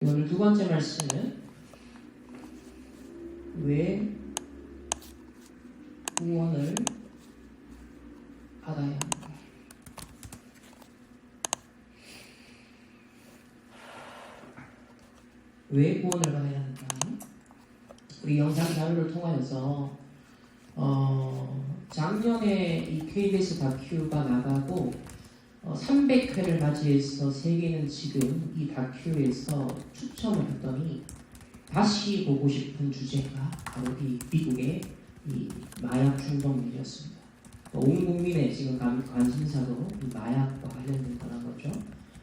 오늘 두 번째 말씀은 왜 구원을 받아야 하는가? 왜 구원을 받아야 하는가? 우리 영상 자료를 통하여서 작년에 이 KBS 다큐가 나가고 300회를 맞이해서 세계는 지금 이 다큐에서 추첨을 했더니 다시 보고 싶은 주제가 바로 이 미국의 이 마약 중독물이었습니다. 온 국민의 지금 관심사도 이 마약과 관련된 거란 거죠.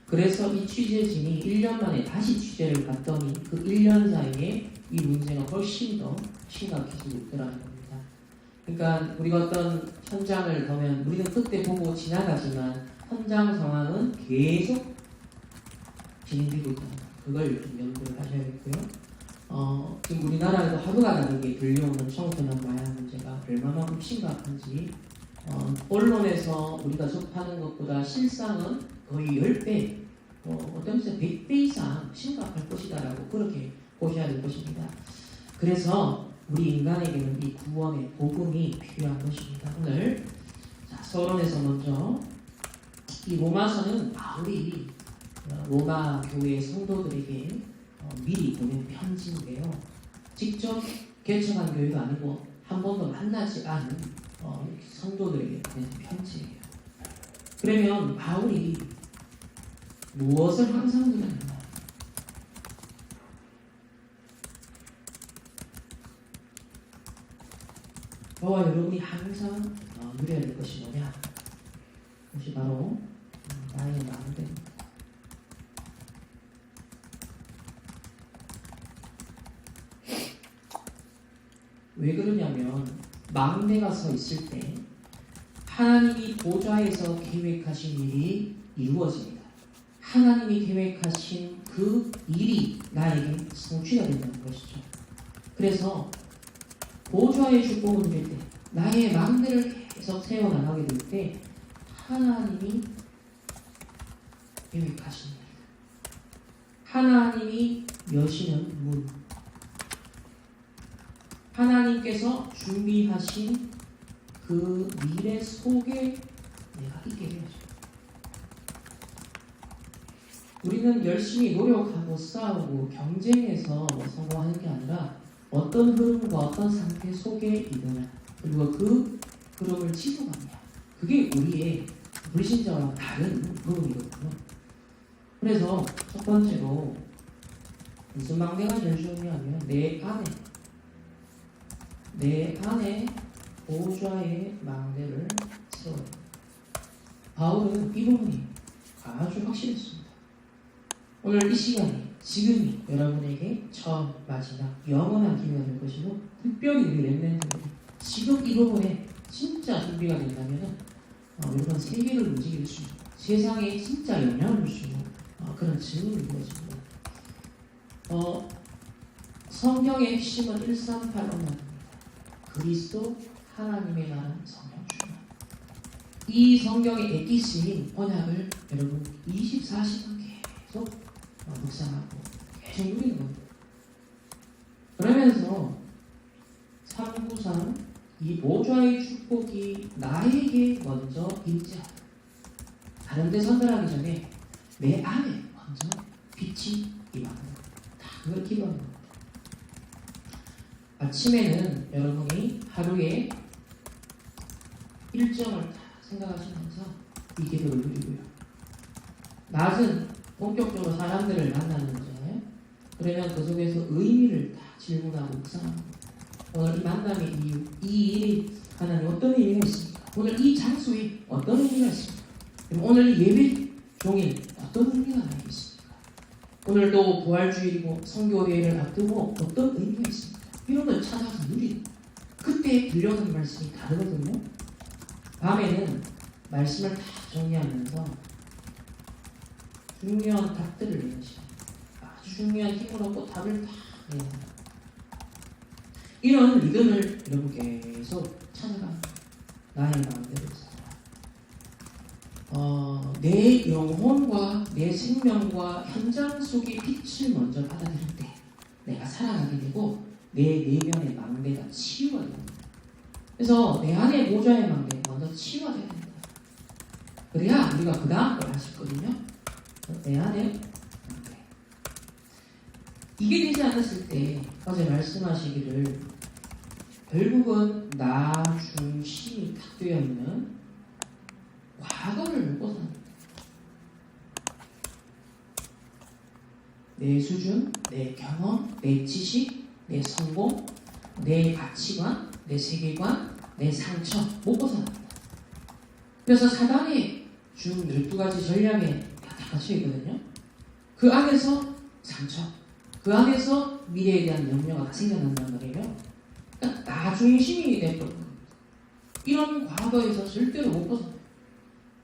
그래서 이 취재진이 1년 만에 다시 취재를 갔더니 그 1년 사이에 이 문제가 훨씬 더 심각해지고 있더라는 겁니다. 그러니까 우리가 어떤 현장을 보면 우리는 그때 보고 지나가지만 현장 상황은 계속 진행되고 있다. 그걸 좀 염두를 하셔야겠고요. 지금 우리나라에도 하루가 다르게 들려오는 청소년 마약 문제가 얼마만큼 심각한지 언론에서 우리가 접하는 것보다 실상은 거의 10배, 어떤 면에서 100배 이상 심각할 것이다라고 그렇게 보셔야 될 것입니다. 그래서 우리 인간에게는 이 구원의 복음이 필요한 것입니다. 오늘 서론에서 먼저 이 로마서는 바울이 로마 교회 성도들에게 미리 보낸 편지인데요. 직접 개척한 교회가 아니고 한 번도 만나지 않은 성도들에게 보낸 편지예요. 그러면 바울이 무엇을 항상 누렸나? 저와 여러분이 항상 누려야 될 것이 뭐냐? 그것이 바로 나의 망대입니다. 왜 그러냐면 망대가 서 있을 때 하나님이 보좌에서 계획하신 일이 이루어집니다. 하나님이 계획하신 그 일이 나에게 성취가 된다는 것이죠. 그래서 보좌의 축복을 누릴 때 나의 망대를 계속 세워나가게 될 때 하나님이 계획하신 일, 하나님이 여시는 문, 하나님께서 준비하신 그 미래 속에 내가 있게 되어져. 우리는 열심히 노력하고 싸우고 경쟁해서 성공하는 게 아니라 어떤 흐름과 어떤 상태 속에 있느냐, 그리고 그 흐름을 지속하느냐, 그게 우리의 불신자와 다른 흐름이거든요. 그래서 첫 번째로 무슨 망대가 제일 중요하면 내 안에 보좌의 망대를 세워야 합니다. 바울은 이 부분이 아주 확실했습니다. 오늘 이 시간이, 지금이 여러분에게 처음, 마지막, 영원한 기회가 될 것이고, 특별히 우리 렘넌트들이 지금 이 부분에 진짜 준비가 된다면 여러분 세계를 움직일 수 있는, 세상에 진짜 영향을 줄 수 있는 그런 증언이 이루어집니다. 성경의 핵심은 138언약입니다. 그리스도 하나님의 나라는 성경 중입니다. 이 성경의 에기스인 언약을 여러분 24시간 계속 묵상하고 계속 누리는 겁니다. 그러면서 393 이 보좌의 축복이 나에게 먼저 임재하다. 다른 데 선별하기 전에 내 안에 먼저 빛이 임하는 겁니다. 다 그걸 기도하는 겁니다. 아침에는 여러분이 하루에 일정을 다 생각하시면서 이 기도를 누리고요. 낮은 본격적으로 사람들을 만나는 거잖아요. 그러면 그 속에서 의미를 다 질문하고 묵상하는 겁니다. 오늘 이 만남의 이유, 이 일이 하나님 어떤 의미가 있습니까? 오늘 이 장소에 어떤 의미가 있습니까? 오늘 예배 종일 어떤 의미가 나에게 있습니까? 오늘도 부활주일이고 성교대회를 앞두고 어떤 의미가 있습니까? 이런 걸 찾아서 누리는, 그때 들려오는 말씀이 다르거든요. 밤에는 말씀을 다 정리하면서 중요한 답들을 내는 시간, 아주 중요한 힘을 얻고 답을 다 내는, 이런 리듬을 여러분 계속 찾아가는 나의 마음대로 내 영혼과 내 생명과 현장 속의 빛을 먼저 받아들일 때 내가 살아가게 되고 내 내면의 망대가 치유가 됩니다. 그래서 내 안에 보좌의 망대가 먼저 치유가 돼야 됩니다. 그래야 우리가 그 다음 걸 할 수 있거든요. 내 안에 망대. 이게 되지 않았을 때 어제 말씀하시기를 결국은 나 중심이 탁 되어 있는 과거를 못 벗어납니다. 내 수준, 내 경험, 내 지식, 내 성공, 내 가치관, 내 세계관, 내 상처 못 벗어납니다. 그래서 사단이 준 12가지 전략에 다 갇혀 있거든요. 그 안에서 상처, 그 안에서 미래에 대한 염려가 다 생겨난단 말이에요. 그러니까 나 중심이 되버린 겁니다. 이런 과거에서 절대로 못 벗어나요.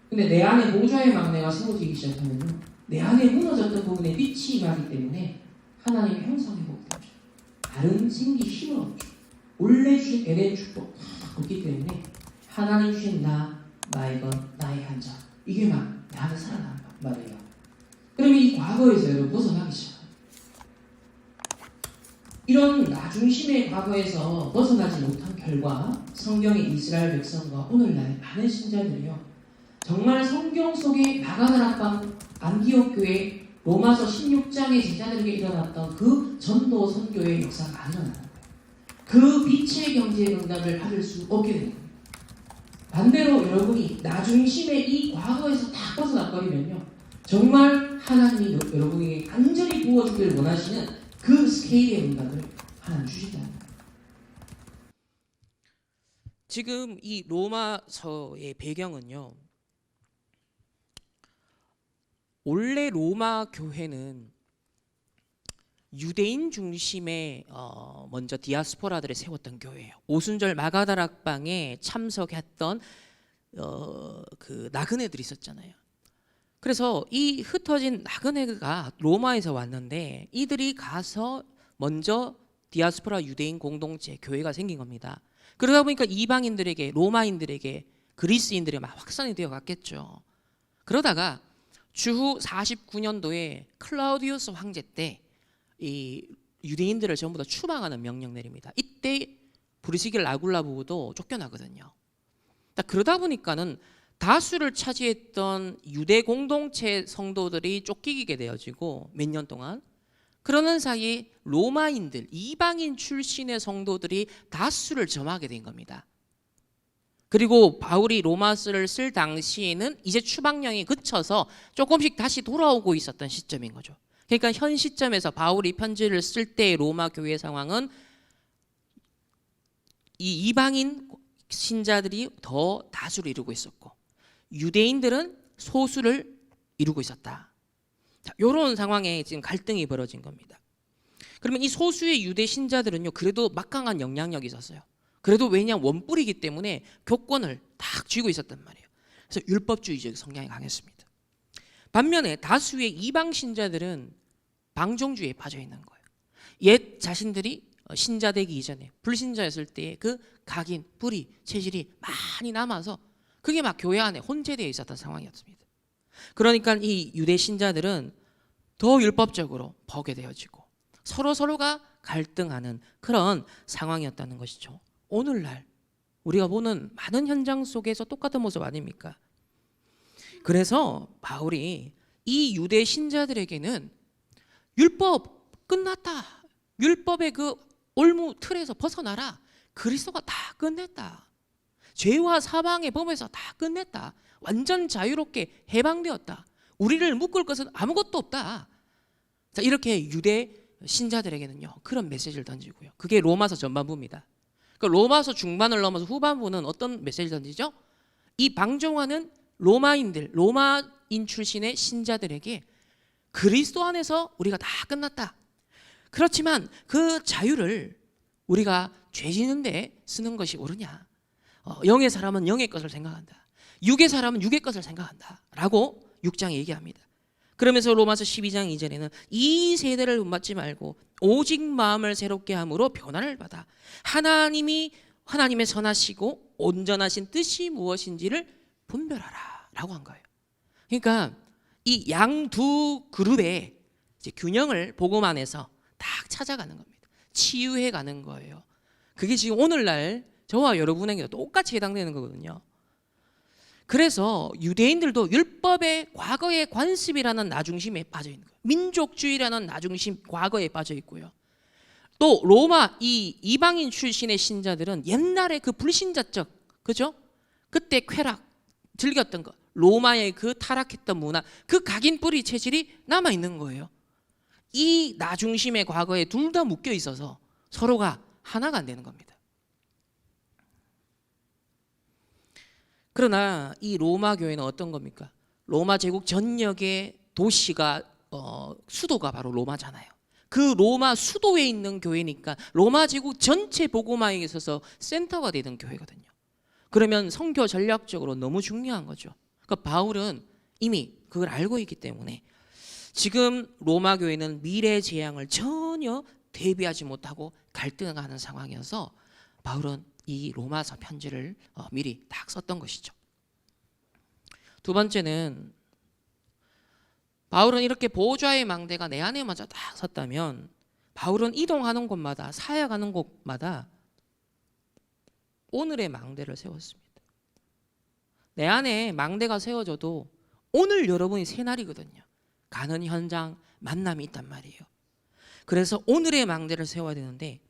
근데 내 안에 보좌의 막내가 세워지기 시작하면요, 내 안에 무너졌던 부분에 빛이 임하기 때문에 하나님의 형상이 보게 되죠. 다른 생기 힘은 없죠. 원래 주신 에덴 축복 다 없기 때문에 하나님 주신 나의 것, 나의 한적, 이게 막 내 안에 살아나는 말이에요. 그러면 이 과거에서 여러분 벗어나기 시작합니다. 이런 나 중심의 과거에서 벗어나지 못한 결과 성경의 이스라엘 백성과 오늘날 많은 신자들이요, 정말 성경 속에 나가나라방 안디옥 교회 로마서 16장의 제자들에게 일어났던 그 전도 선교의 역사가 안 일어나는 거예요. 그 빛의 경제의 응답을 받을 수 없게 되는 거예요. 반대로 여러분이 나 중심의 이 과거에서 다 벗어나버리면요, 정말 하나님이 여러분에게 간절히 부어주길 원하시는 그 스케일의 응답을 하나님 주신다는 거예요. 지금 이 로마서의 배경은요, 원래 로마 교회는 유대인 중심의 먼저 디아스포라들을 세웠던 교회예요. 오순절 마가다락방에 참석했던 그 나그네들이 있었잖아요. 그래서 이 흩어진 나그네가 로마에서 왔는데 이들이 가서 먼저 디아스포라 유대인 공동체 교회가 생긴 겁니다. 그러다 보니까 이방인들에게, 로마인들에게, 그리스인들에게 막 확산이 되어 갔겠죠. 그러다가 주후 49년도에 클라우디우스 황제 때 이 유대인들을 전부 다 추방하는 명령 내립니다. 이때 브리시길 아굴라 부부도 쫓겨나거든요. 그러다 보니까는 다수를 차지했던 유대 공동체 성도들이 쫓기게 되어지고 몇 년 동안, 그러는 사이에 로마인들, 이방인 출신의 성도들이 다수를 점하게 된 겁니다. 그리고 바울이 로마서를 쓸 당시에는 이제 추방령이 그쳐서 조금씩 다시 돌아오고 있었던 시점인 거죠. 그러니까 현 시점에서 바울이 편지를 쓸 때의 로마 교회 상황은 이 이방인 신자들이 더 다수를 이루고 있었고 유대인들은 소수를 이루고 있었다. 자, 이런 상황에 지금 갈등이 벌어진 겁니다. 그러면 이 소수의 유대 신자들은요, 그래도 막강한 영향력이 있었어요. 그래도 왜냐하면 원뿔이기 때문에 교권을 딱 쥐고 있었단 말이에요. 그래서 율법주의적 성향이 강했습니다. 반면에 다수의 이방 신자들은 방종주의에 빠져 있는 거예요. 옛 자신들이 신자 되기 이전에 불신자였을 때의 그 각인, 뿌리, 체질이 많이 남아서 그게 막 교회 안에 혼재되어 있었던 상황이었습니다. 그러니까 이 유대 신자들은 더 율법적으로 보게 되어지고 서로가 갈등하는 그런 상황이었다는 것이죠. 오늘날 우리가 보는 많은 현장 속에서 똑같은 모습 아닙니까? 그래서 바울이 이 유대 신자들에게는 율법 끝났다, 율법의 그 올무 틀에서 벗어나라, 그리스도가 다 끝냈다, 죄와 사망의 범에서 다 끝냈다, 완전 자유롭게 해방되었다, 우리를 묶을 것은 아무것도 없다. 자, 이렇게 유대 신자들에게는요 그런 메시지를 던지고요. 그게 로마서 전반부입니다. 그러니까 로마서 중반을 넘어서 후반부는 어떤 메시지를 던지죠? 이 방종하는 로마인들, 로마인 출신의 신자들에게 그리스도 안에서 우리가 다 끝났다. 그렇지만 그 자유를 우리가 죄 짓는데 쓰는 것이 옳으냐? 영의 사람은 영의 것을 생각한다, 육의 사람은 육의 것을 생각한다 라고 6장에 얘기합니다. 그러면서 로마서 12장 2절에는 이 세대를 본받지 말고 오직 마음을 새롭게 함으로 변화를 받아 하나님의 선하시고 온전하신 뜻이 무엇인지를 분별하라 라고 한 거예요. 그러니까 이 양 두 그룹의 이제 균형을 복음안에서 딱 찾아가는 겁니다. 치유해 가는 거예요. 그게 지금 오늘날 저와 여러분에게도 똑같이 해당되는 거거든요. 그래서 유대인들도 율법의 과거의 관습이라는 나중심에 빠져 있는 거예요. 민족주의라는 나중심 과거에 빠져 있고요. 또 로마 이 이방인 출신의 신자들은 옛날에 그 불신자적, 그죠? 그때 쾌락 즐겼던 것, 로마의 그 타락했던 문화, 그 각인 뿌리 체질이 남아 있는 거예요. 이 나중심의 과거에 둘 다 묶여 있어서 서로가 하나가 안 되는 겁니다. 그러나 이 로마 교회는 어떤 겁니까? 로마 제국 전역의 도시가 수도가 바로 로마잖아요. 그 로마 수도에 있는 교회니까 로마 제국 전체 복음화에 있어서 센터가 되는 교회거든요. 그러면 선교 전략적으로 너무 중요한 거죠. 그러니까 바울은 이미 그걸 알고 있기 때문에 지금 로마 교회는 미래 재앙을 전혀 대비하지 못하고 갈등하는 상황이어서 바울은 이 로마서 편지를 미리 딱 썼던 것이죠. 두 번째는 바울은 이렇게 보좌의 망대가 내 안에 먼저 딱 섰다면 바울은 이동하는 곳마다 사역하는 곳마다 오늘의 망대를 세웠습니다. 내 안에 망대가 세워져도 오늘 여러분이 새날이거든요. 가는 현장 만남이 있단 말이에요. 그래서 오늘의 망대를 세워야 되는데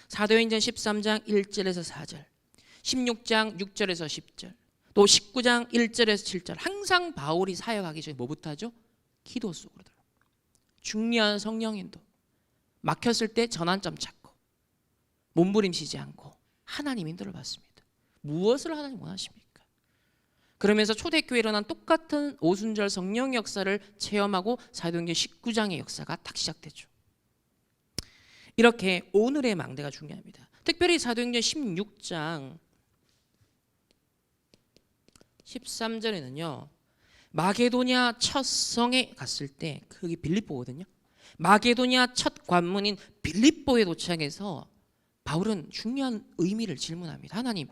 사도행전 13장 1절에서 4절, 16장 6절에서 10절, 또 19장 1절에서 7절 항상 바울이 사역하기 전에 뭐부터 하죠? 기도 속으로 들어. 중요한 성령인도 막혔을 때 전환점 찾고 몸부림치지 않고 하나님 인도를 받습니다. 무엇을 하나님 원하십니까? 그러면서 초대교회에 일어난 똑같은 오순절 성령 역사를 체험하고 사도행전 19장의 역사가 딱 시작되죠. 이렇게 오늘의 망대가 중요합니다. 특별히 사도행전 16장 13절에는요. 마게도냐 첫 성에 갔을 때 그게 빌립보거든요. 마게도냐 첫 관문인 빌립보에 도착해서 바울은 중요한 의미를 질문합니다. 하나님,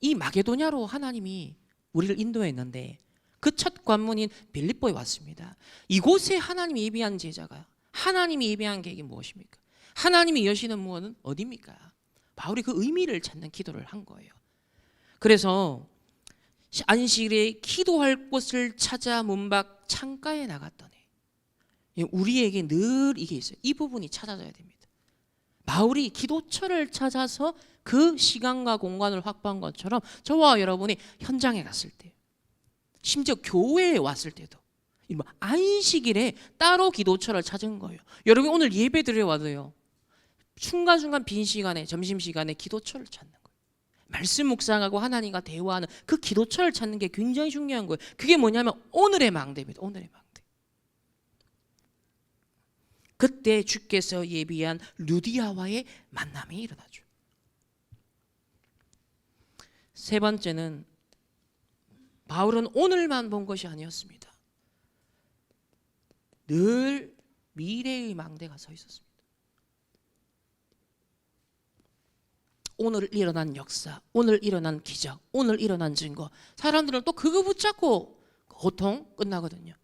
이 마게도냐로 하나님이 우리를 인도했는데 그 첫 관문인 빌립보에 왔습니다. 이곳에 하나님이 예비한 제자가 하나님이 예비한 계획이 무엇입니까? 하나님이 여시는 문은 어디입니까? 바울이 그 의미를 찾는 기도를 한 거예요. 그래서 안식일에 기도할 곳을 찾아 문 밖 창가에 나갔더니 우리에게 늘 이게 있어요. 이 부분이 찾아져야 됩니다. 바울이 기도처를 찾아서 그 시간과 공간을 확보한 것처럼 저와 여러분이 현장에 갔을 때, 심지어 교회에 왔을 때도 안식일에 따로 기도처를 찾은 거예요. 여러분 오늘 예배 드려 와도요. 순간순간 빈 시간에 점심시간에 기도처를 찾는 거예요. 말씀 묵상하고 하나님과 대화하는 그 기도처를 찾는 게 굉장히 중요한 거예요. 그게 뭐냐면 오늘의 망대입니다. 오늘의 망대. 그때 주께서 예비한 루디아와의 만남이 일어나죠. 세 번째는 바울은 오늘만 본 것이 아니었습니다. 늘 미래의 망대가 서 있었습니다. 오늘 일어난 역사, 오늘 일어난 기적, 오늘 일어난 증거, 사람들은 또 그거 붙잡고 고통 끝나거든요.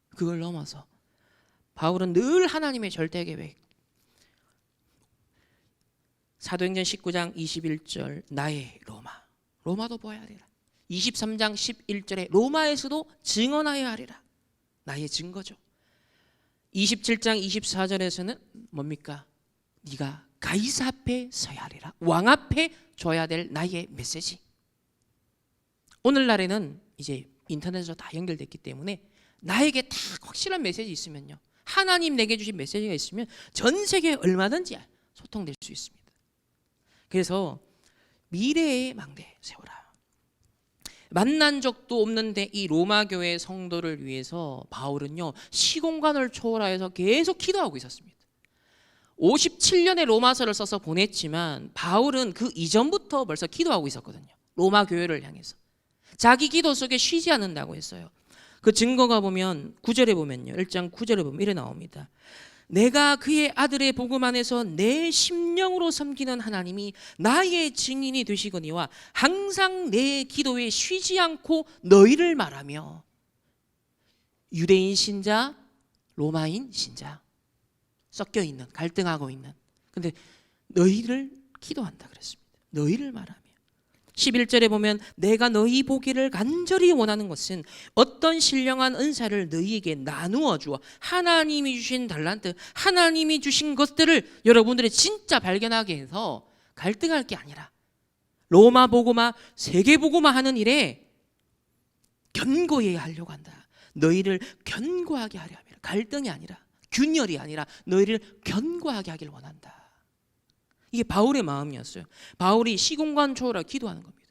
그걸 넘어서 바울은 늘 하나님의 절대 계획, 사도행전 19장 21절 나의 로마도 보아야 하리라. 23장 11절에 로마에서도 증언하여야 하리라. 나의 증거죠. 27장 24절에서는 뭡니까? 네가 가이사 앞에 서야 하리라. 왕 앞에 줘야 될 나의 메시지. 오늘날에는 이제 인터넷으로 다 연결됐기 때문에 나에게 다 확실한 메시지 있으면요, 하나님 내게 주신 메시지가 있으면 전 세계에 얼마든지 소통될 수 있습니다. 그래서 미래의 망대 세워라. 만난 적도 없는데 이 로마 교회 성도를 위해서 바울은요 시공간을 초월하여서 계속 기도하고 있었습니다. 57년에 로마서를 써서 보냈지만 바울은 그 이전부터 벌써 기도하고 있었거든요. 로마 교회를 향해서 자기 기도 속에 쉬지 않는다고 했어요. 그 증거가 보면 9절에 보면요, 1장 9절에 보면 이래 나옵니다. 내가 그의 아들의 복음 안에서 내 심령으로 섬기는 하나님이 나의 증인이 되시거니와 항상 내 기도에 쉬지 않고 너희를 말하며, 유대인 신자, 로마인 신자 섞여 있는, 갈등하고 있는. 근데 너희를 기도한다 그랬습니다. 너희를 말하며 11절에 보면 내가 너희 보기를 간절히 원하는 것은 어떤 신령한 은사를 너희에게 나누어 주어 하나님이 주신 달란트, 하나님이 주신 것들을 여러분들이 진짜 발견하게 해서 갈등할 게 아니라 로마 복음화, 세계 복음화 하는 일에 견고히 하려고 한다. 너희를 견고하게 하려 합니다. 갈등이 아니라, 균열이 아니라 너희를 견고하게 하길 원한다. 이게 바울의 마음이었어요. 바울이 시공간 초월하 기도하는 겁니다.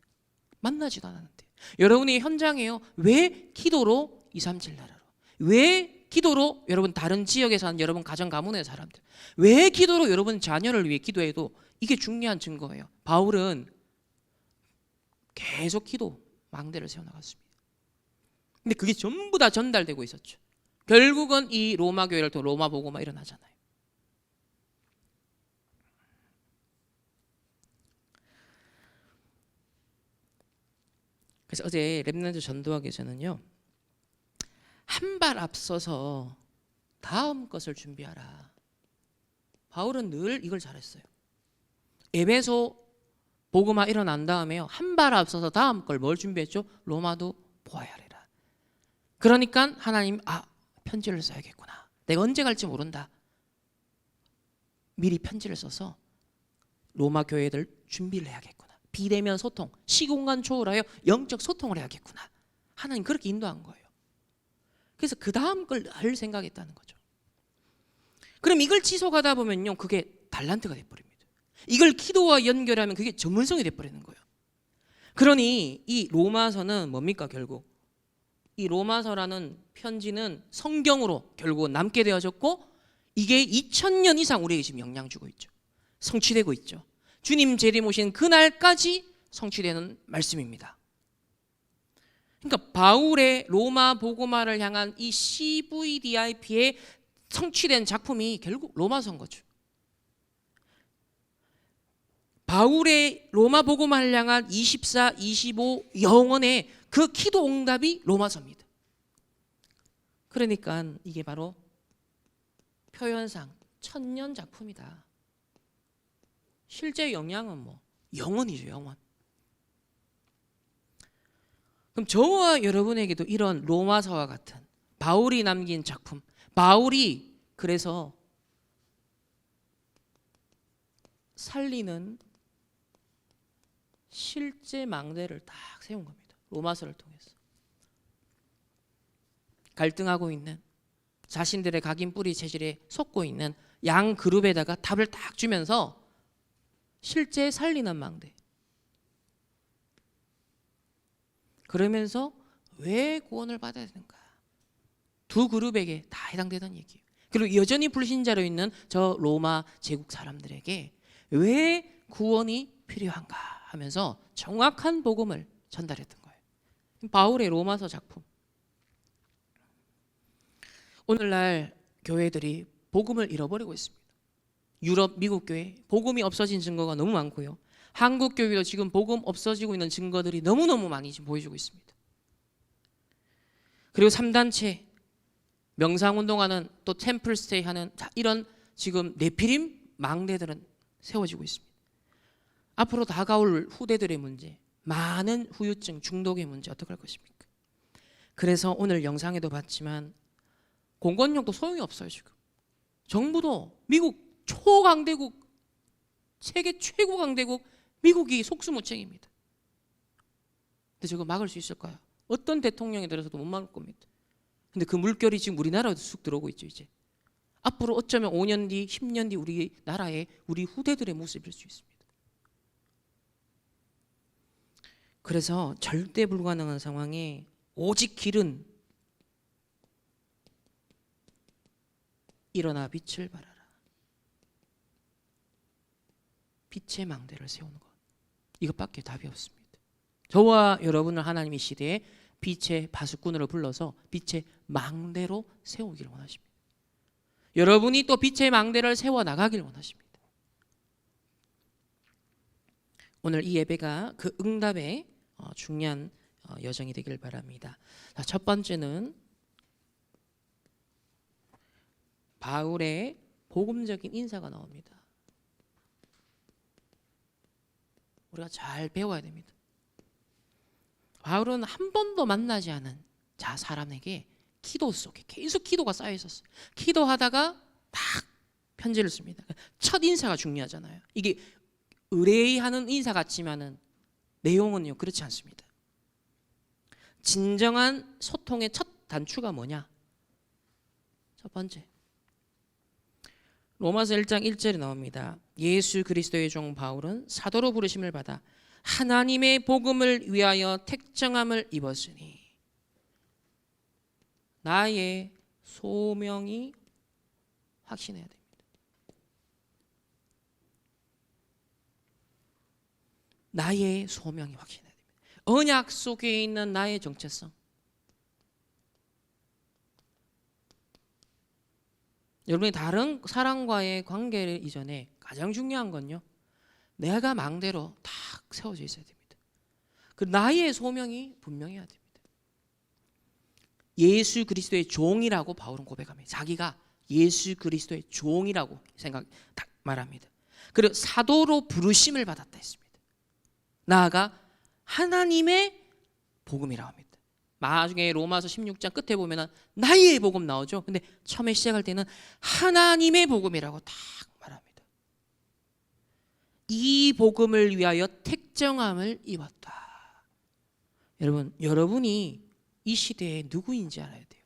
만나지도 않았는데. 여러분이 현장에요. 왜 기도로 237 나라로? 왜 기도로 여러분 다른 지역에 사는 여러분 가정 가문의 사람들? 왜 기도로 여러분 자녀를 위해 기도해도 이게 중요한 증거예요. 바울은 계속 기도 망대를 세워나갔습니다. 근데 그게 전부 다 전달되고 있었죠. 결국은 이 로마 교회를 통해 로마 복음화 일어나잖아요. 그래서 어제 렘넌트 전도학에서는요, 한 발 앞서서 다음 것을 준비하라. 바울은 늘 이걸 잘했어요. 에베소 복음화 일어난 다음에요, 한 발 앞서서 다음 걸 뭘 준비했죠? 로마도 보아야 하리라. 그러니까 하나님, 편지를 써야겠구나. 내가 언제 갈지 모른다. 미리 편지를 써서 로마 교회들 준비를 해야겠구나. 비대면 소통, 시공간 초월하여 영적 소통을 해야겠구나. 하나님 그렇게 인도한 거예요. 그래서 그 다음 걸 할 생각했다는 거죠. 그럼 이걸 지속하다 보면요, 그게 달란트가 돼버립니다. 이걸 기도와 연결하면 그게 전문성이 돼버리는 거예요. 그러니 이 로마서는 뭡니까? 결국 이 로마서라는 편지는 성경으로 결국은 남게 되어졌고, 이게 2000년 이상 우리에게 지금 영향 주고 있죠. 성취되고 있죠. 주님 재림 오신 그날까지 성취되는 말씀입니다. 그러니까 바울의 로마 복음화를 향한 이 CVDIP의 성취된 작품이 결국 로마서인 거죠. 바울의 로마 복음화를 향한 24, 25 영원의 그 기도 응답이 로마서입니다. 그러니까 이게 바로 표현상 천년 작품이다. 실제 영향은 뭐 영원이죠, 영원. 그럼 저와 여러분에게도 이런 로마서와 같은 바울이 남긴 작품, 바울이 그래서 살리는 실제 망대를 딱 세운 겁니다. 로마서를 통해서. 갈등하고 있는, 자신들의 각인 뿌리 체질에 속고 있는 양 그룹에다가 답을 딱 주면서 실제 살리는 망대. 그러면서 왜 구원을 받아야 되는가? 두 그룹에게 다 해당되던 얘기예요. 그리고 여전히 불신자로 있는 저 로마 제국 사람들에게 왜 구원이 필요한가 하면서 정확한 복음을 전달했던 거예요. 바울의 로마서 작품. 오늘날 교회들이 복음을 잃어버리고 있습니다. 유럽, 미국 교회 복음이 없어진 증거가 너무 많고요. 한국 교회도 지금 복음 없어지고 있는 증거들이 너무너무 많이 지금 보여주고 있습니다. 그리고 3단체 명상운동하는, 또 템플스테이 하는, 이런 지금 네피림 망대들은 세워지고 있습니다. 앞으로 다가올 후대들의 문제, 많은 후유증, 중독의 문제 어떻게 할 것입니까? 그래서 오늘 영상에도 봤지만 공권력도 소용이 없어요. 지금 정부도 미국 초강대국, 세계 최고 강대국 미국이 속수무책입니다. 근데 저거 막을 수 있을까요? 어떤 대통령이 들어서도 못 막을 겁니다. 근데 그 물결이 지금 우리나라에도 쑥 들어오고 있죠. 이제 앞으로 어쩌면 5년 뒤, 10년 뒤 우리나라의 우리 후대들의 모습일 수 있습니다. 그래서 절대 불가능한 상황에 오직 길은 일어나 빛을 발하라. 빛의 망대를 세우는 것, 이것밖에 답이 없습니다. 저와 여러분을 하나님이 시대에 빛의 파수꾼으로 불러서 빛의 망대로 세우기를 원하십니다. 여러분이 또 빛의 망대를 세워나가길 원하십니다. 오늘 이 예배가 그 응답의 중요한 여정이 되길 바랍니다. 첫 번째는 바울의 복음적인 인사가 나옵니다. 우리가 잘 배워야 됩니다. 바울은 한 번도 만나지 않은 사람에게 기도 속에 계속 기도가 쌓여 있었어요. 기도하다가 딱 편지를 씁니다. 첫 인사가 중요하잖아요. 이게 의뢰하는 인사 같지만은 내용은요 그렇지 않습니다. 진정한 소통의 첫 단추가 뭐냐? 첫 번째, 로마서 1장 1절에 나옵니다. 예수 그리스도의 종 바울은 사도로 부르심을 받아 하나님의 복음을 위하여 택정함을 입었으니 나의 소명이 확신해야 됩니다. 나의 소명이 확신해야 됩니다. 언약 속에 있는 나의 정체성. 여러분이 다른 사람과의 관계 이전에 가장 중요한 건요, 내가 망대로 딱 세워져 있어야 됩니다. 그 나의 소명이 분명해야 됩니다. 예수 그리스도의 종이라고 바울은 고백합니다. 자기가 예수 그리스도의 종이라고 딱 말합니다. 그리고 사도로 부르심을 받았다 했습니다. 나아가 하나님의 복음이라고 합니다. 나중에 로마서 16장 끝에 보면 나의 복음 나오죠. 근데 처음에 시작할 때는 하나님의 복음이라고 딱 말합니다. 이 복음을 위하여 택정함을 입었다. 여러분이 이 시대에 누구인지 알아야 돼요.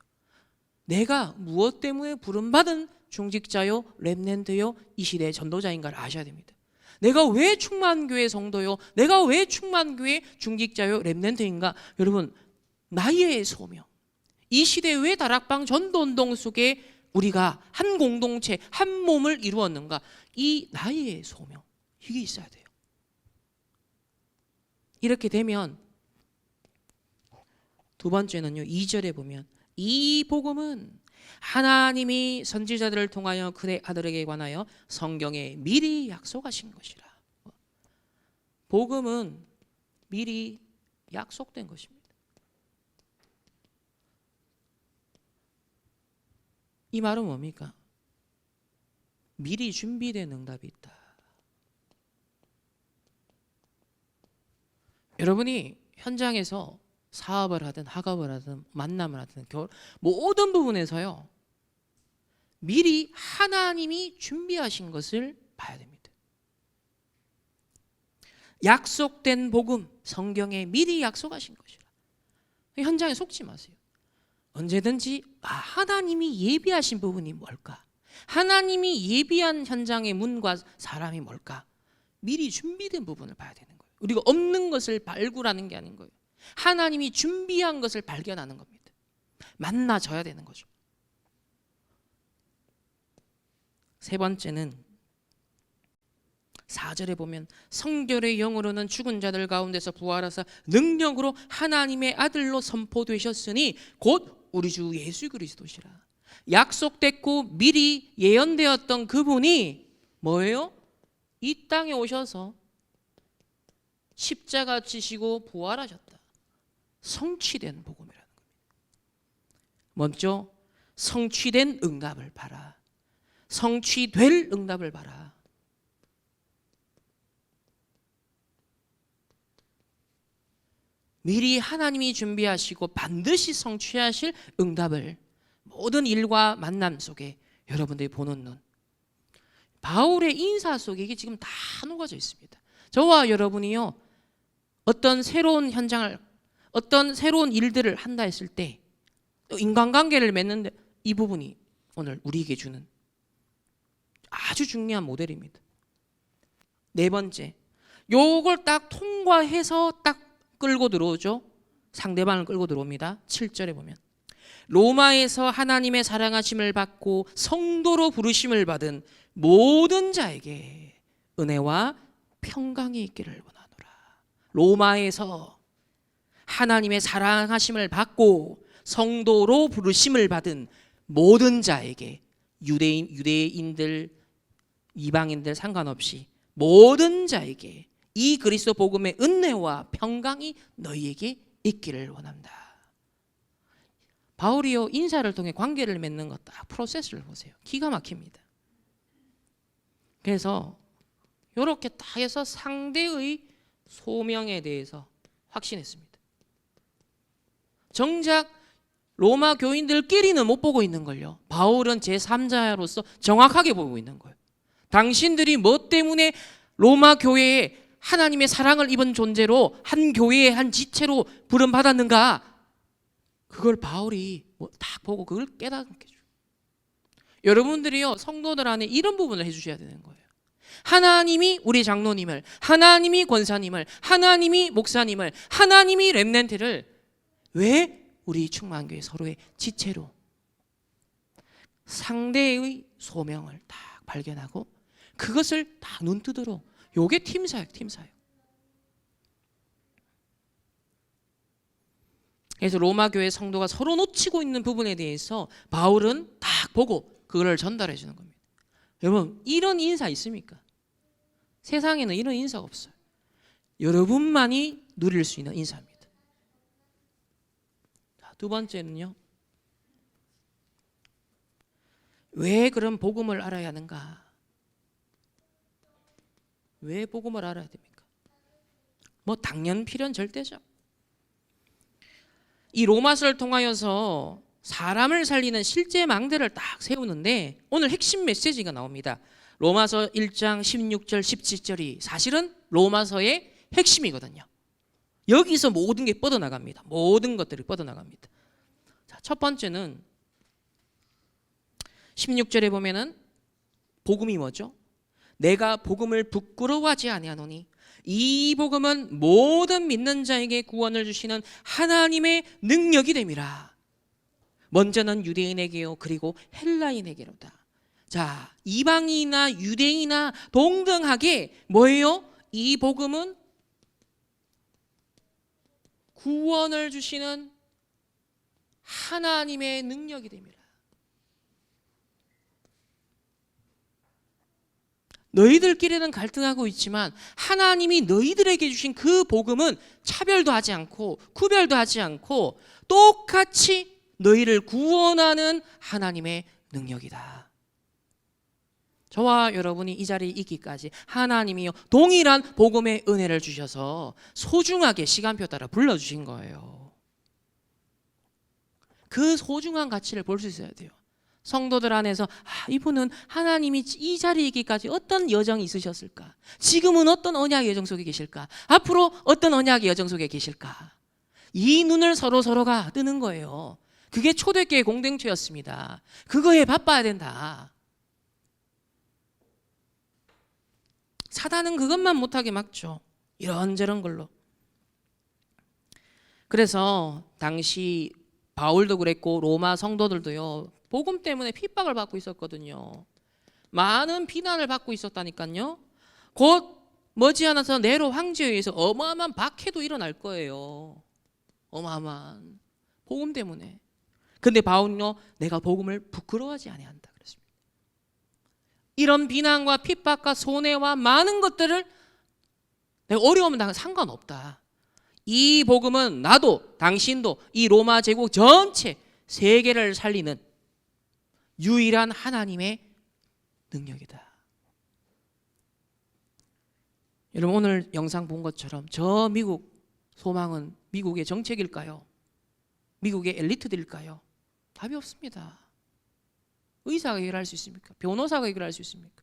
내가 무엇 때문에 부름받은 중직자요, 렘넌트요, 이 시대의 전도자인가를 아셔야 됩니다. 내가 왜 충만교회 성도요, 내가 왜 충만교회 중직자요, 렘넌트인가? 여러분, 나의 소명. 이 시대에 왜 다락방 전도운동 속에 우리가 한 공동체, 한 몸을 이루었는가? 이 나의 소명, 이게 있어야 돼요. 이렇게 되면 두 번째는요, 2절에 보면 이 복음은 하나님이 선지자들을 통하여 그의 아들에게 관하여 성경에 미리 약속하신 것이라. 복음은 미리 약속된 것입니다. 이 말은 뭡니까? 미리 준비된 응답이 있다. 여러분이 현장에서 사업을 하든 학업을 하든 만남을 하든 모든 부분에서요, 미리 하나님이 준비하신 것을 봐야 됩니다. 약속된 복음, 성경에 미리 약속하신 것이라. 현장에 속지 마세요. 언제든지 하나님이 예비하신 부분이 뭘까? 하나님이 예비한 현장의 문과 사람이 뭘까? 미리 준비된 부분을 봐야 되는 거예요. 우리가 없는 것을 발굴하는 게 아닌 거예요. 하나님이 준비한 것을 발견하는 겁니다. 만나져야 되는 거죠. 세 번째는 4절에 보면 성결의 영으로는 죽은 자들 가운데서 부활하사 능력으로 하나님의 아들로 선포되셨으니 곧 우리 주 예수 그리스도시라. 약속됐고 미리 예언되었던 그분이 뭐예요? 이 땅에 오셔서 십자가 지시고 부활하셨다. 성취된 복음이라는 겁니다. 먼저 성취된 응답을 봐라. 성취될 응답을 봐라. 미리 하나님이 준비하시고 반드시 성취하실 응답을 모든 일과 만남 속에 여러분들이 보는 눈. 바울의 인사 속에 이게 지금 다 녹아져 있습니다. 저와 여러분이요, 어떤 새로운 현장을, 어떤 새로운 일들을 한다 했을 때 인간관계를 맺는데 이 부분이 오늘 우리에게 주는 아주 중요한 모델입니다. 네 번째, 요걸 딱 통과해서 딱 끌고 들어오죠. 상대방을 끌고 들어옵니다. 7절에 보면 로마에서 하나님의 사랑하심을 받고 성도로 부르심을 받은 모든 자에게 은혜와 평강이 있기를 원하노라. 로마에서 하나님의 사랑하심을 받고 성도로 부르심을 받은 모든 자에게, 유대인들, 이방인들 상관없이 모든 자에게 이 그리스도 복음의 은혜와 평강이 너희에게 있기를 원한다. 바울이요 인사를 통해 관계를 맺는 것 딱 프로세스를 보세요. 기가 막힙니다. 그래서 이렇게 딱 해서 상대의 소명에 대해서 확신했습니다. 정작 로마 교인들끼리는 못 보고 있는 걸요. 바울은 제3자로서 정확하게 보고 있는 거예요. 당신들이 뭐 때문에 로마 교회에 하나님의 사랑을 입은 존재로 한 교회의 한 지체로 부름받았는가? 그걸 바울이 딱 보고 그걸 깨닫게 해줘요. 여러분들이요 성도들 안에 이런 부분을 해주셔야 되는 거예요. 하나님이 우리 장로님을, 하나님이 권사님을, 하나님이 목사님을, 하나님이 렘넌트를 왜 우리 충만교회 서로의 지체로 상대의 소명을 딱 발견하고 그것을 딱 눈뜨도록 요게 팀사역. 그래서 로마 교회 성도가 서로 놓치고 있는 부분에 대해서 바울은 딱 보고 그걸 전달해 주는 겁니다. 여러분 이런 인사 있습니까? 세상에는 이런 인사가 없어요. 여러분만이 누릴 수 있는 인사입니다. 두 번째는요. 왜 그런 복음을 알아야 하는가? 왜 복음을 알아야 됩니까? 뭐 당연 필연 절대죠. 이 로마서를 통하여서 사람을 살리는 실제 망대를 딱 세우는데 오늘 핵심 메시지가 나옵니다. 로마서 1장 16절 17절이 사실은 로마서의 핵심이거든요. 여기서 모든 게 뻗어나갑니다. 모든 것들이 뻗어나갑니다. 자, 첫 번째는 16절에 보면은 복음이 뭐죠? 내가 복음을 부끄러워하지 아니하노니 이 복음은 모든 믿는 자에게 구원을 주시는 하나님의 능력이 됨이라. 먼저는 유대인에게요 그리고 헬라인에게로다. 자, 이방인이나 유대인이나 동등하게 뭐예요? 이 복음은 구원을 주시는 하나님의 능력이 됩니다. 너희들끼리는 갈등하고 있지만 하나님이 너희들에게 주신 그 복음은 차별도 하지 않고 구별도 하지 않고 똑같이 너희를 구원하는 하나님의 능력이다. 저와 여러분이 이 자리에 있기까지 하나님이요 동일한 복음의 은혜를 주셔서 소중하게 시간표 따라 불러주신 거예요. 그 소중한 가치를 볼 수 있어야 돼요. 성도들 안에서 이분은 하나님이 이 자리에 있기까지 어떤 여정이 있으셨을까? 지금은 어떤 언약의 여정 속에 계실까? 앞으로 어떤 언약의 여정 속에 계실까? 이 눈을 서로가 뜨는 거예요. 그게 초대교회 공동체였습니다. 그거에 바빠야 된다. 사단은 그것만 못하게 막죠. 이런저런 걸로. 그래서 당시 바울도 그랬고 로마 성도들도요. 복음 때문에 핍박을 받고 있었거든요. 많은 비난을 받고 있었다니까요. 곧 머지않아서 네로 황제에 의해서 어마어마한 박해도 일어날 거예요. 어마어마한 복음 때문에. 근데 바울은요. 내가 복음을 부끄러워하지 아니한다 그랬습니다. 이런 비난과 핍박과 손해와 많은 것들을 내가 어려우면 나 상관없다. 이 복음은 나도 당신도 이 로마 제국 전체 세계를 살리는 유일한 하나님의 능력이다. 여러분 오늘 영상 본 것처럼 저 미국 소망은 미국의 정책일까요? 미국의 엘리트들일까요? 답이 없습니다. 의사가 해결할 수 있습니까? 변호사가 해결할 수 있습니까?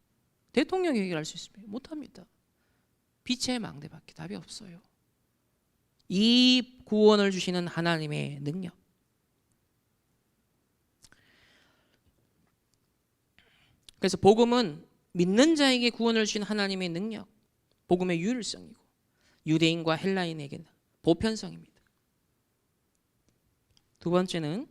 대통령이 해결할 수 있습니까? 못합니다. 빛의 망대밖에 답이 없어요. 이 구원을 주시는 하나님의 능력. 그래서 복음은 믿는 자에게 구원을 주신 하나님의 능력, 복음의 유일성이고 유대인과 헬라인에게는 보편성입니다. 두 번째는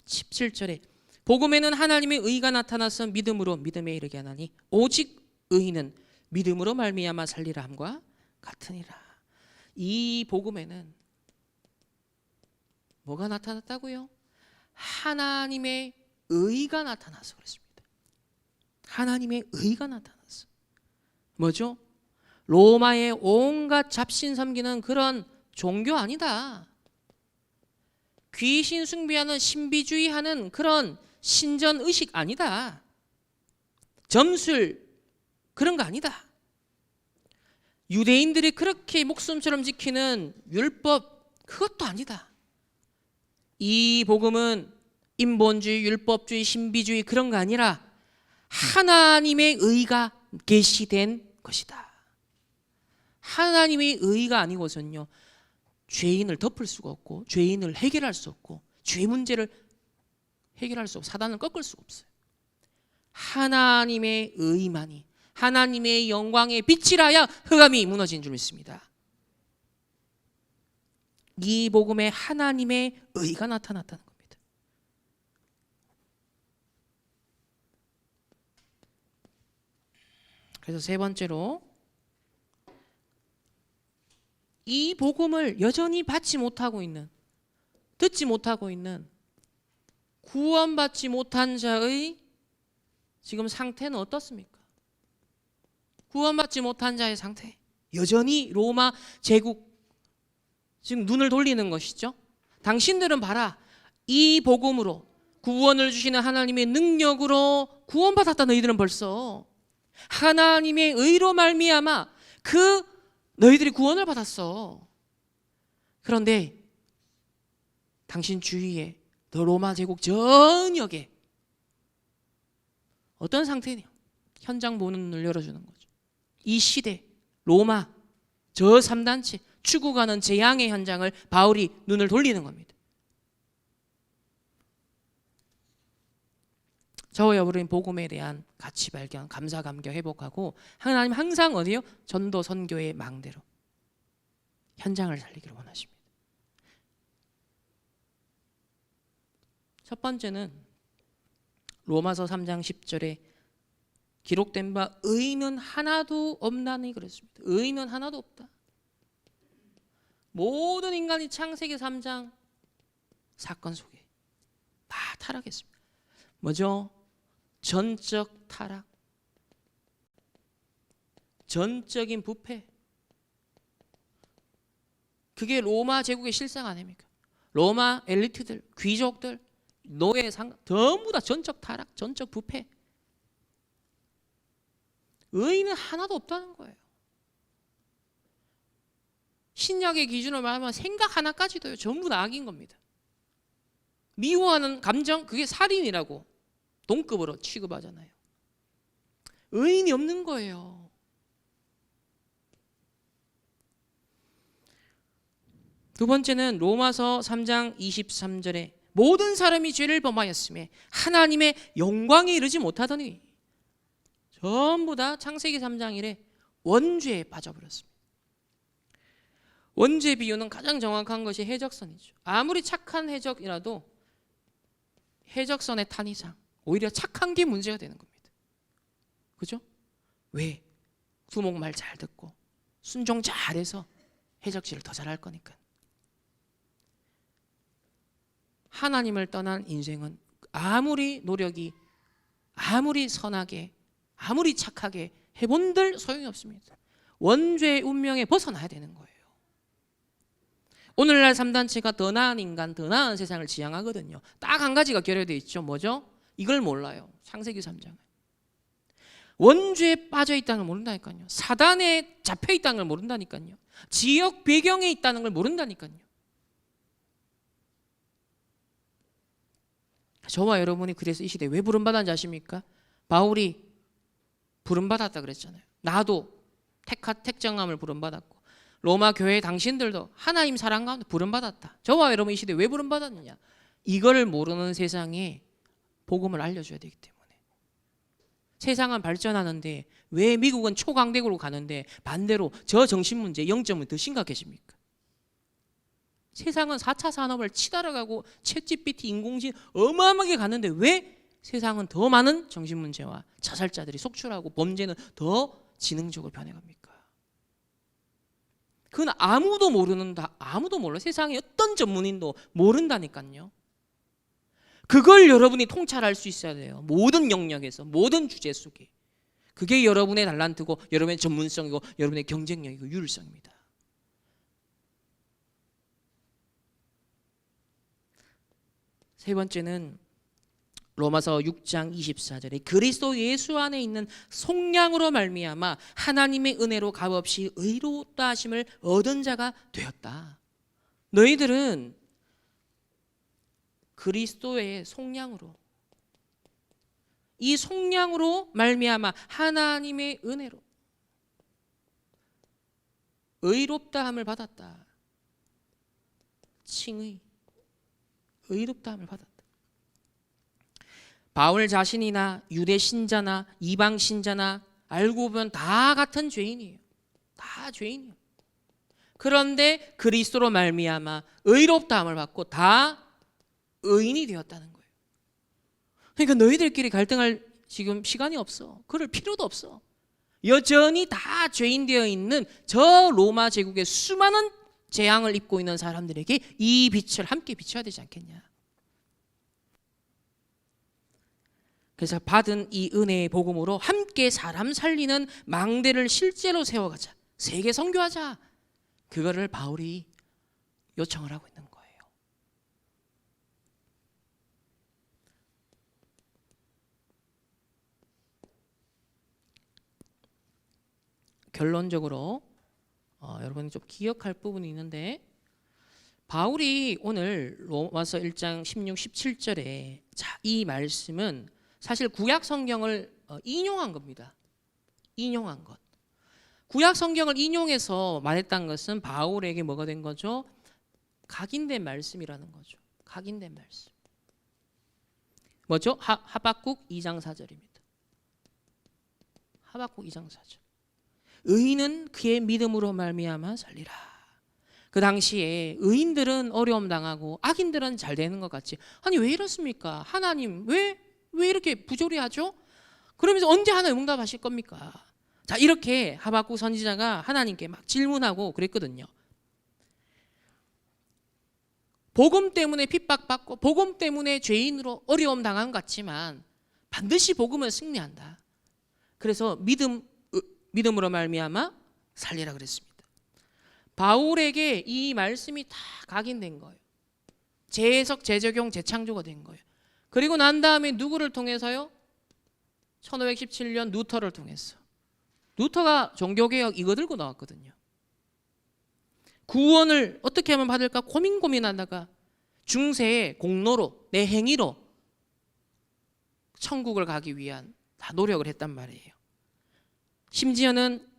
17절에 복음에는 하나님의 의가 나타나서 믿음으로 믿음에 이르게 하나니 오직 의인은 믿음으로 말미암아 살리라 함과 같으니라. 이 복음에는 뭐가 나타났다고요? 하나님의 의가 나타나서 그렇습니다. 하나님의 의가 나타났어. 뭐죠? 로마의 온갖 잡신 섬기는 그런 종교 아니다. 귀신 숭배하는 신비주의하는 그런 신전 의식 아니다. 점술 그런 거 아니다. 유대인들이 그렇게 목숨처럼 지키는 율법 그것도 아니다. 이 복음은 인본주의, 율법주의, 신비주의 그런 거 아니라 하나님의 의가 계시된 것이다. 하나님의 의가 아니고선요 죄인을 덮을 수가 없고 죄인을 해결할 수 없고 죄 문제를 해결할 수 없고 사단을 꺾을 수가 없어요. 하나님의 의만이 하나님의 영광의 빛이라야 흑암이 무너진 줄 믿습니다. 이 복음에 하나님의 의가 나타났다는 겁니다. 그래서 세 번째로 이 복음을 여전히 받지 못하고 있는, 듣지 못하고 있는 구원받지 못한 자의 지금 상태는 어떻습니까? 구원받지 못한 자의 상태, 여전히 로마 제국 지금 눈을 돌리는 것이죠. 당신들은 봐라, 이 복음으로 구원을 주시는 하나님의 능력으로 구원받았다. 너희들은 벌써 하나님의 의로 말미암아 그 너희들이 구원을 받았어. 그런데 당신 주위에 더 로마 제국 전역에 어떤 상태냐? 현장 보는 눈을 열어주는 거죠. 이 시대 로마 저 3단체 죽어가는 재앙의 현장을 바울이 눈을 돌리는 겁니다. 저와 여러분의 복음에 대한 가치 발견, 감사, 감격 회복하고 하나님 항상 어디요? 전도 선교의 망대로 현장을 살리기를 원하십니다. 첫 번째는 로마서 3장 10절에 기록된 바 의인은 하나도 없나니 그랬습니다. 의인은 하나도 없다. 모든 인간이 창세기 3장 사건 속에 다 타락했습니다. 뭐죠? 전적 타락, 전적인 부패. 그게 로마 제국의 실상 아닙니까? 로마 엘리트들, 귀족들, 노예상 전부 다 전적 타락, 전적 부패. 의인은 하나도 없다는 거예요. 신약의 기준으로 말하면 생각 하나까지도요 전부 다 악인 겁니다. 미워하는 감정 그게 살인이라고 동급으로 취급하잖아요. 의인이 없는 거예요. 두 번째는 로마서 3장 23절에 모든 사람이 죄를 범하였음에 하나님의 영광에 이르지 못하더니 전부 다 창세기 3장 1에 원죄에 빠져버렸습니다. 원죄 비유는 가장 정확한 것이 해적선이죠. 아무리 착한 해적이라도 해적선에 탄 이상 오히려 착한 게 문제가 되는 겁니다. 그죠? 왜? 두목 말 잘 듣고 순종 잘해서 해적질을 더 잘할 거니까. 하나님을 떠난 인생은 아무리 노력이 아무리 선하게 아무리 착하게 해본들 소용이 없습니다. 원죄의 운명에 벗어나야 되는 거예요. 오늘날 3단체가 더 나은 인간, 더 나은 세상을 지향하거든요. 딱 한 가지가 결여되어 있죠. 뭐죠? 이걸 몰라요. 창세기 3장은. 원죄에 빠져 있다는 걸 모른다니까요. 사단에 잡혀 있다는 걸 모른다니까요. 지역 배경에 있다는 걸 모른다니까요. 저와 여러분이 그래서 이 시대에 왜 부름받았는지 아십니까? 바울이 부름받았다 그랬잖아요. 나도 택정함을 부름받았고 로마 교회 당신들도 하나님 사랑 가운데 부름받았다. 저와 여러분 이 시대에 왜 부름받았느냐? 이거를 모르는 세상에 복음을 알려줘야 되기 때문에. 세상은 발전하는데 왜 미국은 초강대국으로 가는데 반대로 저 정신문제, 영점은 더 심각해집니까? 세상은 4차 산업을 치달아가고 챗GPT, 인공지능 어마어마하게 가는데 왜 세상은 더 많은 정신문제와 자살자들이 속출하고 범죄는 더 지능적으로 변해갑니까? 그건 아무도 모르는다. 아무도 몰라. 세상에 어떤 전문인도 모른다니까요. 그걸 여러분이 통찰할 수 있어야 돼요. 모든 영역에서, 모든 주제 속에. 그게 여러분의 달란트고 여러분의 전문성이고 여러분의 경쟁력이고 유일성입니다. 세 번째는 로마서 6장 24절에 그리스도 예수 안에 있는 속량으로 말미암아 하나님의 은혜로 값없이 의롭다 하심을 얻은 자가 되었다. 너희들은 그리스도의 속량으로, 이 속량으로 말미암아 하나님의 은혜로 의롭다함을 받았다. 칭의, 의롭다함을 받았다. 바울 자신이나 유대 신자나 이방 신자나 알고 보면 다 같은 죄인이에요. 다 죄인이에요. 그런데 그리스도로 말미암아 의롭다함을 받고 다 의인이 되었다는 거예요. 그러니까 너희들끼리 갈등할 지금 시간이 없어. 그럴 필요도 없어. 여전히 다 죄인 되어 있는 저 로마 제국의 수많은 재앙을 입고 있는 사람들에게 이 빛을 함께 비춰야 되지 않겠냐. 그래서 받은 이 은혜의 복음으로 함께 사람 살리는 망대를 실제로 세워가자. 세계 선교하자. 그거를 바울이 요청을 하고 있는 거예요. 결론적으로 여러분이 좀 기억할 부분이 있는데, 바울이 오늘 로마서 1장 16, 17절에 이 말씀은 사실 구약 성경을 인용한 겁니다. 인용한 것. 구약 성경을 인용해서 말했다는 것은 바울에게 뭐가 된 거죠? 각인된 말씀이라는 거죠. 각인된 말씀. 뭐죠? 하박국 2장 4절입니다. 하박국 2장 4절. 의인은 그의 믿음으로 말미암아 살리라. 그 당시에 의인들은 어려움 당하고 악인들은 잘 되는 것 같지. 아니 왜 이렇습니까? 하나님 왜 이렇게 부조리하죠? 그러면서 언제 하나님 응답하실 겁니까? 자, 이렇게 하박국 선지자가 하나님께 막 질문하고 그랬거든요. 복음 때문에 핍박받고 복음 때문에 죄인으로 어려움 당한 것 같지만 반드시 복음은 승리한다. 그래서 믿음으로 말미암아 살리라 그랬습니다. 바울에게 이 말씀이 다 각인된 거예요. 재해석, 재적용, 재창조가 된 거예요. 그리고 난 다음에 누구를 통해서요? 1517년 루터를 통해서. 루터가 종교개혁 이거 들고 나왔거든요. 구원을 어떻게 하면 받을까 고민하다가 중세의 공로로, 내 행위로 천국을 가기 위한 다 노력을 했단 말이에요. 심지어는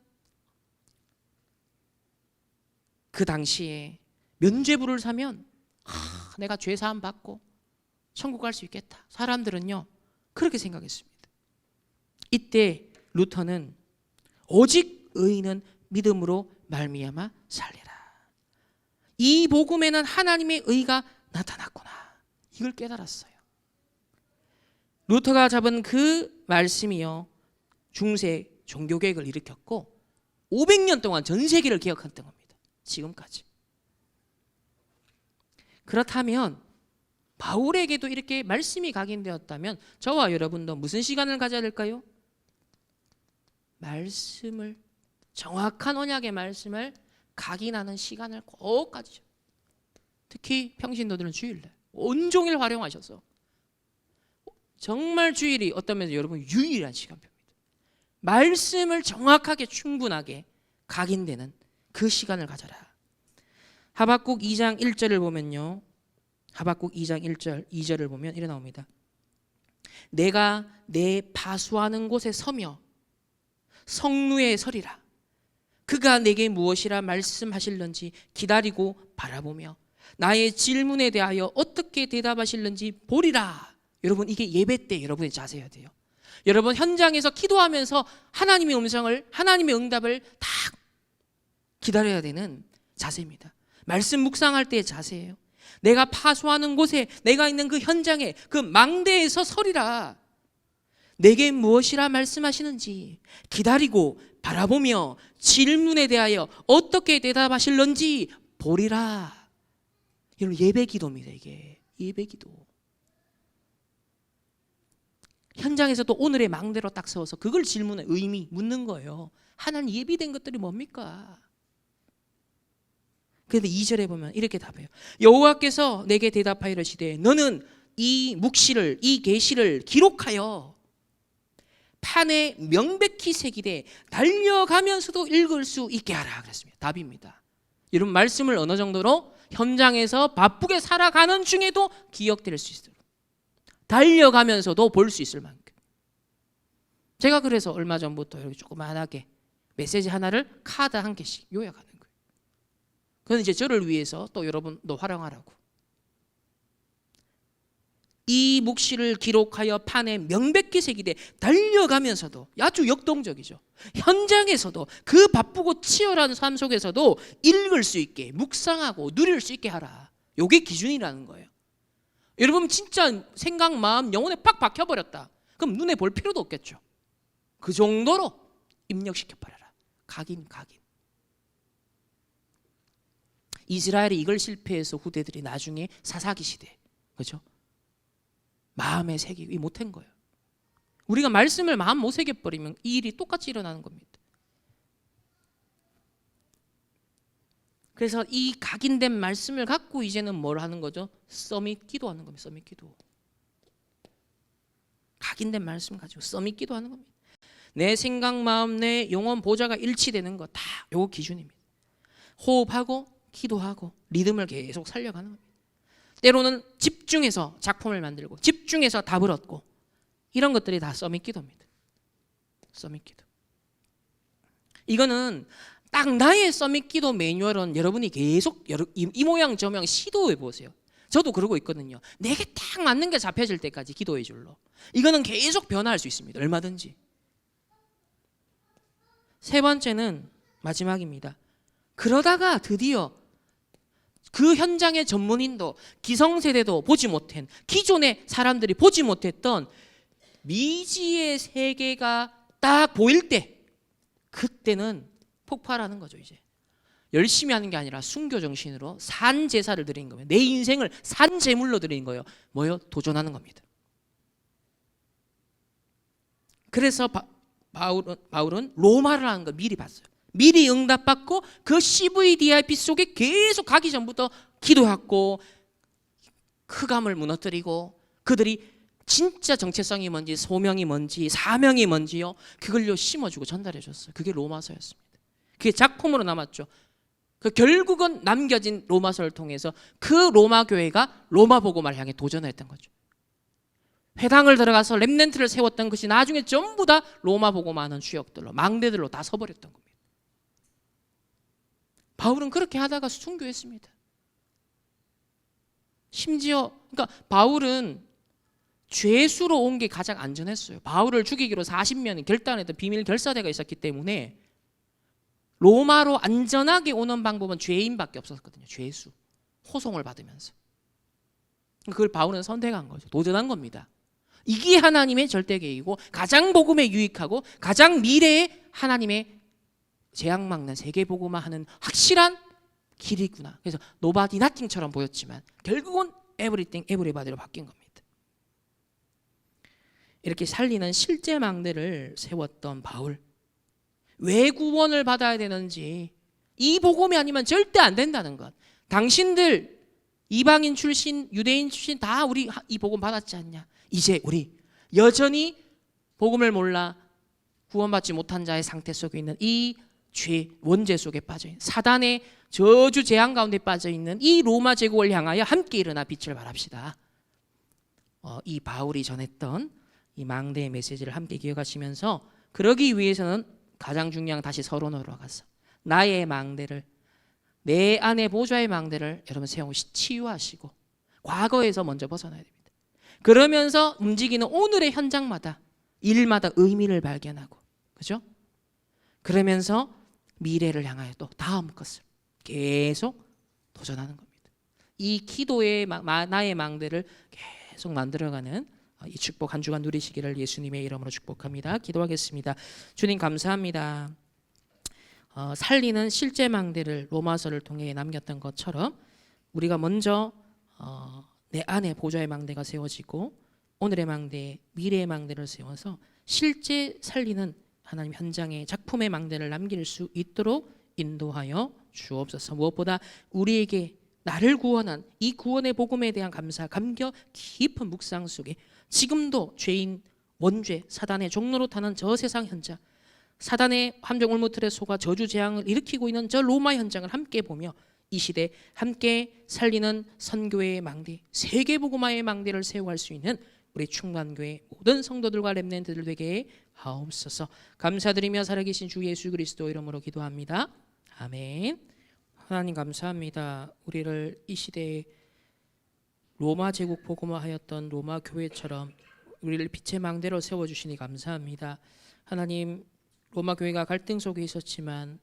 그 당시에 면죄부를 사면 내가 죄 사함 받고 천국 갈 수 있겠다. 사람들은요 그렇게 생각했습니다. 이때 루터는 오직 의인은 믿음으로 말미암아 살리라. 이 복음에는 하나님의 의가 나타났구나. 이걸 깨달았어요. 루터가 잡은 그 말씀이요 중세 종교개혁을 일으켰고 500년 동안 전 세계를 개혁했던 겁니다. 지금까지. 그렇다면 바울에게도 이렇게 말씀이 각인되었다면 저와 여러분도 무슨 시간을 가져야 될까요? 말씀을, 정확한 언약의 말씀을 각인하는 시간을 꼭 가지죠. 특히 평신도들은 주일날 온종일 활용하셔서 정말 주일이 어떤 면에서 여러분 유일한 시간표입니다. 말씀을 정확하게 충분하게 각인되는 그 시간을 가져라. 하박국 2장 1절을 보면요. 하박국 2장 1절 2절을 보면 이래 나옵니다. 내가 내 파수하는 곳에 서며 성루에 서리라. 그가 내게 무엇이라 말씀하실는지 기다리고 바라보며 나의 질문에 대하여 어떻게 대답하실는지 보리라. 여러분 이게 예배 때 여러분의 자세여야 돼요. 여러분 현장에서 기도하면서 하나님의 음성을, 하나님의 응답을 딱 기다려야 되는 자세입니다. 말씀 묵상할 때의 자세예요. 내가 파수하는 곳에, 내가 있는 그 현장에, 그 망대에서 서리라. 내게 무엇이라 말씀하시는지 기다리고 바라보며 질문에 대하여 어떻게 대답하실는지 보리라. 이런 예배기도입니다. 이게 예배기도. 현장에서 또 오늘의 망대로 딱 세워서 그걸 질문의 의미 묻는 거예요. 하나님 예비된 것들이 뭡니까? 그런데 2절에 보면 이렇게 답해요. 여호와께서 내게 대답하여 이르시되 너는 이 묵시를, 이 계시를 기록하여 판에 명백히 새기되 달려가면서도 읽을 수 있게 하라 그랬습니다. 답입니다. 여러분 말씀을 어느 정도로 현장에서 바쁘게 살아가는 중에도 기억될 수 있도록 달려가면서도 볼 수 있을 만큼. 제가 그래서 얼마 전부터 이렇게 조그만하게 메시지 하나를 카드 한 개씩 요약하는 거예요. 그건 이제 저를 위해서 또 여러분도 활용하라고. 이 묵시를 기록하여 판에 명백히 새기되 달려가면서도, 아주 역동적이죠. 현장에서도 그 바쁘고 치열한 삶 속에서도 읽을 수 있게, 묵상하고 누릴 수 있게 하라. 이게 기준이라는 거예요. 여러분 진짜 생각, 마음, 영혼에 팍 박혀버렸다. 그럼 눈에 볼 필요도 없겠죠. 그 정도로 입력시켜버려라. 각인. 이스라엘이 이걸 실패해서 후대들이 나중에 사사기 시대, 그렇죠? 마음에 새기기 못한 거예요. 우리가 말씀을 마음 못 새겨버리면 이 일이 똑같이 일어나는 겁니다. 그래서 이 각인된 말씀을 갖고 이제는 뭘 하는 거죠? 서밋 기도하는 겁니다. 서밋 기도. 각인된 말씀 가지고 서밋 기도하는 겁니다. 내 생각, 마음, 내 영혼, 보좌가 일치되는 거 다 요거 기준입니다. 호흡하고 기도하고 리듬을 계속 살려가는 겁니다. 때로는 집중해서 작품을 만들고 집중해서 답을 얻고 이런 것들이 다 서밋 기도입니다. 서밋 기도. 이거는 딱 나의 서밋 기도 매뉴얼은 여러분이 계속 이 모양 저 모양 시도해 보세요. 저도 그러고 있거든요. 내게 딱 맞는 게 잡혀질 때까지 기도의 줄로. 이거는 계속 변화할 수 있습니다. 얼마든지. 세 번째는 마지막입니다. 그러다가 드디어 그 현장의 전문인도 기성세대도 보지 못한, 기존의 사람들이 보지 못했던 미지의 세계가 딱 보일 때, 그때는 폭발하는 거죠. 이제 열심히 하는 게 아니라 순교 정신으로 산 제사를 드리는 거예요. 내 인생을 산 제물로 드리는 거예요. 뭐요? 도전하는 겁니다. 그래서 바울은 로마를 하는 거 미리 봤어요. 미리 응답받고 그 CVDIP 속에 계속 가기 전부터 기도했고 흑암을 무너뜨리고 그들이 진짜 정체성이 뭔지, 소명이 뭔지, 사명이 뭔지요, 그걸요 심어주고 전달해줬어요. 그게 로마서였습니다. 그게 작품으로 남았죠. 그 결국은 남겨진 로마서를 통해서 그 로마 교회가 로마 복음을 향해 도전했던 거죠. 회당을 들어가서 렘넌트를 세웠던 것이 나중에 전부 다 로마 복음하는 주역들로, 망대들로 다 서버렸던 겁니다. 바울은 그렇게 하다가 순교했습니다. 심지어 그러니까 바울은 죄수로 온 게 가장 안전했어요. 바울을 죽이기로 40년 결단했던 비밀 결사대가 있었기 때문에 로마로 안전하게 오는 방법은 죄인밖에 없었거든요. 죄수, 호송을 받으면서. 그걸 바울은 선택한 거죠. 도전한 겁니다. 이게 하나님의 절대 계획이고 가장 복음에 유익하고 가장 미래에 하나님의 재앙 막는 세계 복음화 하는 확실한 길이구나. 그래서 nobody nothing처럼 보였지만 결국은 everything everybody로 바뀐 겁니다. 이렇게 살리는 실제 망대를 세웠던 바울, 왜 구원을 받아야 되는지, 이 복음이 아니면 절대 안 된다는 것. 당신들 이방인 출신, 유대인 출신 다 우리 이 복음 받았지 않냐. 이제 우리 여전히 복음을 몰라 구원받지 못한 자의 상태 속에 있는 이 죄, 원죄 속에 빠져있는 사단의 저주 재앙 가운데 빠져있는 이 로마 제국을 향하여 함께 일어나 빛을 발합시다. 이 바울이 전했던 이 망대의 메시지를 함께 기억하시면서, 그러기 위해서는 가장 중요한 다시 서론으로 가서 나의 망대를, 내 안의 보좌의 망대를 여러분 세우시 치유하시고 과거에서 먼저 벗어나야 됩니다. 그러면서 움직이는 오늘의 현장마다 일마다 의미를 발견하고, 그죠? 그러면서 미래를 향하여 또 다음 것을 계속 도전하는 겁니다. 이 기도의 나의 망대를 계속 만들어가는 이 축복 한 주간 누리시기를 예수님의 이름으로 축복합니다. 기도하겠습니다. 주님 감사합니다. 살리는 실제 망대를 로마서를 통해 남겼던 것처럼 우리가 먼저 내 안에 보좌의 망대가 세워지고 오늘의 망대, 미래의 망대를 세워서 실제 살리는 하나님 현장의 작품의 망대를 남길 수 있도록 인도하여 주옵소서. 무엇보다 우리에게 나를 구원한 이 구원의 복음에 대한 감사, 감격 깊은 묵상 속에 지금도 죄인, 원죄, 사단의 종로로 타는 저 세상 현장, 사단의 함정 울무틀에 속아 저주 재앙을 일으키고 있는 저 로마 현장을 함께 보며 이 시대 함께 살리는 선교회의 망대, 세계복음화의 망대를 세워갈 수 있는 우리 충만교회 모든 성도들과 렘넌트들 되게 하옵소서. 감사드리며 살아계신 주 예수 그리스도 이름으로 기도합니다. 아멘. 하나님 감사합니다. 우리를 이 시대에 로마 제국 복음화하였던 로마 교회처럼 우리를 빛의 망대로 세워주시니 감사합니다. 하나님, 로마 교회가 갈등 속에 있었지만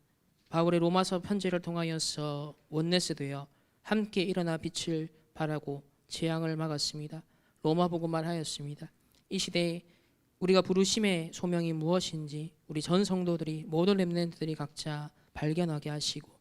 바울의 로마서 편지를 통하여서 원내스 되어 함께 일어나 빛을 발하고 재앙을 막았습니다. 로마 복음만 하였습니다. 이 시대에 우리가 부르심의 소명이 무엇인지 우리 전 성도들이 모든 렘넌트들이 각자 발견하게 하시고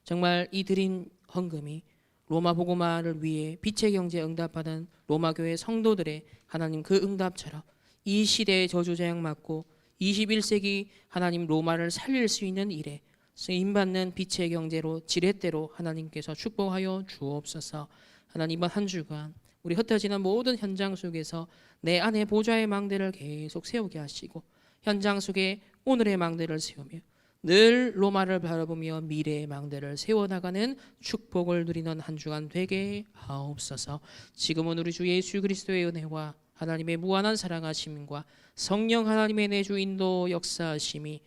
정말 이 드린 헌금이 로마 복음화를 위해 빛의 경제에 응답받은 로마 교회 성도들의 하나님 그 응답처럼 이 시대의 저주 재앙 맞고 21세기 하나님 로마를 살릴 수 있는 일에 쓰임받는 빛의 경제로 지렛대로 하나님께서 축복하여 주옵소서. 하나님 이번 한 주간 우리 흩어지는 모든 현장 속에서 내 안에 보좌의 망대를 계속 세우게 하시고 현장 속에 오늘의 망대를 세우며 늘 로마를 바라보며 미래의 망대를 세워나가는 축복을 누리는 한 주간 되게 하옵소서. 지금은 우리 주 예수 그리스도의 은혜와 하나님의 무한한 사랑하심과 성령 하나님의 내주 인도 역사하심이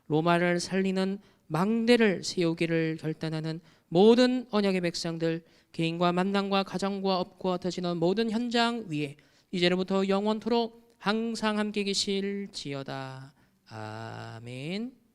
로마를 살리는 망대를 세우기를 결단하는 모든 언약의 백성들 개인과 만남과 가정과 업과 흩어지는 모든 현장 위에 이제로부터 영원토록 항상 함께 계실지어다. 아멘.